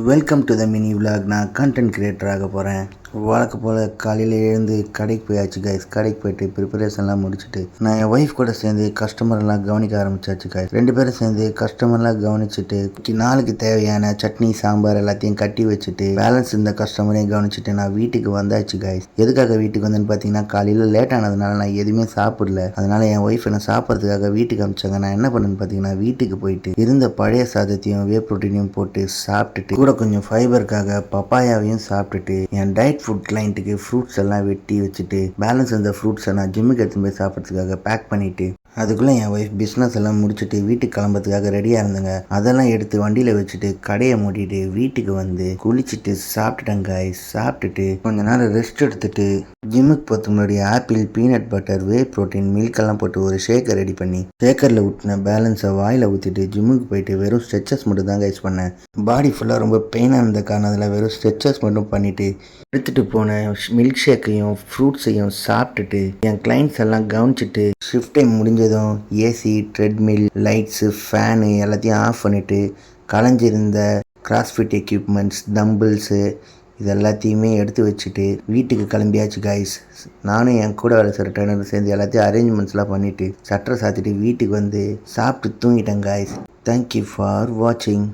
Welcome to the mini vlog. நான் content creator ஆக போகிறேன். வழக்கம் போல் காலையில் எழுந்து கடைக்கு போயாச்சு கைஸ். கடைக்கு போயிட்டு ப்ரிப்பரேஷன்லாம் முடிச்சுட்டு நான் என் ஒய்ஃப் கூட சேர்ந்து கஸ்டமர்லாம் கவனிக்க ஆரம்பிச்சாச்சு கைஸ். 2 பேரும் சேர்ந்து கஸ்டமர்லாம் கவனிச்சுட்டு நாளுக்கு தேவையான சட்னி சாம்பார் எல்லாத்தையும் கட்டி வச்சுட்டு பேலன்ஸ் இந்த கஸ்டமரையும் கவனிச்சுட்டு நான் வீட்டுக்கு வந்தாச்சு கைஸ். எதுக்காக வீட்டுக்கு வந்தேன்னு பார்த்தீங்கன்னா, காலையில் லேட் ஆனதுனால நான் எதுவுமே சாப்பிடல. அதனால என் ஒய்ஃப் என்ன சாப்பிட்றதுக்காக வீட்டுக்கு அனுப்பிச்சாங்க. நான் என்ன பண்ணேன்னு பார்த்தீங்கன்னா, வீட்டுக்கு போயிட்டு இருந்த பழைய சாதத்தையும் வே ப்ரோட்டீனையும் போட்டு சாப்பிட்டுட்டு கூட கொஞ்சம் ஃபைபருக்காக பப்பாயாவையும் சாப்பிட்டுட்டு என் டயட் ஃபுட் கிளைண்ட்டுக்கு ஃப்ரூட்ஸ் எல்லாம் வெட்டி வச்சுட்டு பேலன்ஸ் அந்த ஃப்ரூட்ஸை நான் ஜிம்முக்கு எடுத்து போய் சாப்பிட்றதுக்காக பேக் பண்ணிவிட்டு அதுக்குள்ளே என் ஒய்ஃப் பிஸ்னஸ் எல்லாம் முடிச்சுட்டு வீட்டுக்கு கிளம்புறதுக்காக ரெடியாக இருந்தேங்க. அதெல்லாம் எடுத்து வண்டியில் வச்சுட்டு கடையை மூடிட்டு வீட்டுக்கு வந்து குளிச்சுட்டு சாப்பிட்டுட்டேன் கைஸ். சாப்பிட்டுட்டு கொஞ்ச நேரம் ரெஸ்ட் எடுத்துட்டு ஜிம்முக்கு போகிறதுக்கு முன்னாடி apple, peanut butter, whey protein, மில்கெல்லாம் போட்டு ஒரு ஷேக்கர் ரெடி பண்ணி ஷேக்கரில் ஊற்றின பேலன்ஸை வாயில் ஊற்றிட்டு ஜிம்முக்கு போயிட்டு வெறும் ஸ்ட்ரெச்சஸ் மட்டும் தான் கைஸ் பண்ணேன். பாடி ஃபுல்லாக ரொம்ப பெயினாக இருந்த காரணத்தில் வெறும் ஸ்ட்ரெச்சஸ் மட்டும் பண்ணிவிட்டு எடுத்துகிட்டு போன மில்க் ஷேக்கையும் ஃப்ரூட்ஸையும் சாப்பிட்டுட்டு என் கிளைண்ட்ஸ் எல்லாம் கவனிச்சுட்டு ஷிஃப்ட் டைம் முடிஞ்சதும் ஏசி, ட்ரெட்மில், லைட்ஸு, ஃபேனு எல்லாத்தையும் ஆஃப் பண்ணிவிட்டு கலைஞ்சிருந்த கிராஸ்ஃபிட் எக்யூப்மெண்ட்ஸ், தம்பிள்ஸு இது எல்லாத்தையுமே எடுத்து வச்சுட்டு வீட்டுக்கு கிளம்பியாச்சு கைஸ். நானும் என் கூட வேலை செய்கிற ட்ரெயினர் சேர்ந்து எல்லாத்தையும் அரேஞ்ச்மெண்ட்ஸ்லாம் பண்ணிவிட்டு சட்டரை சாத்திட்டு வீட்டுக்கு வந்து சாப்பிட்டு தூங்கிட்டேன் கைஸ். தேங்க்யூ ஃபார் வாட்சிங்.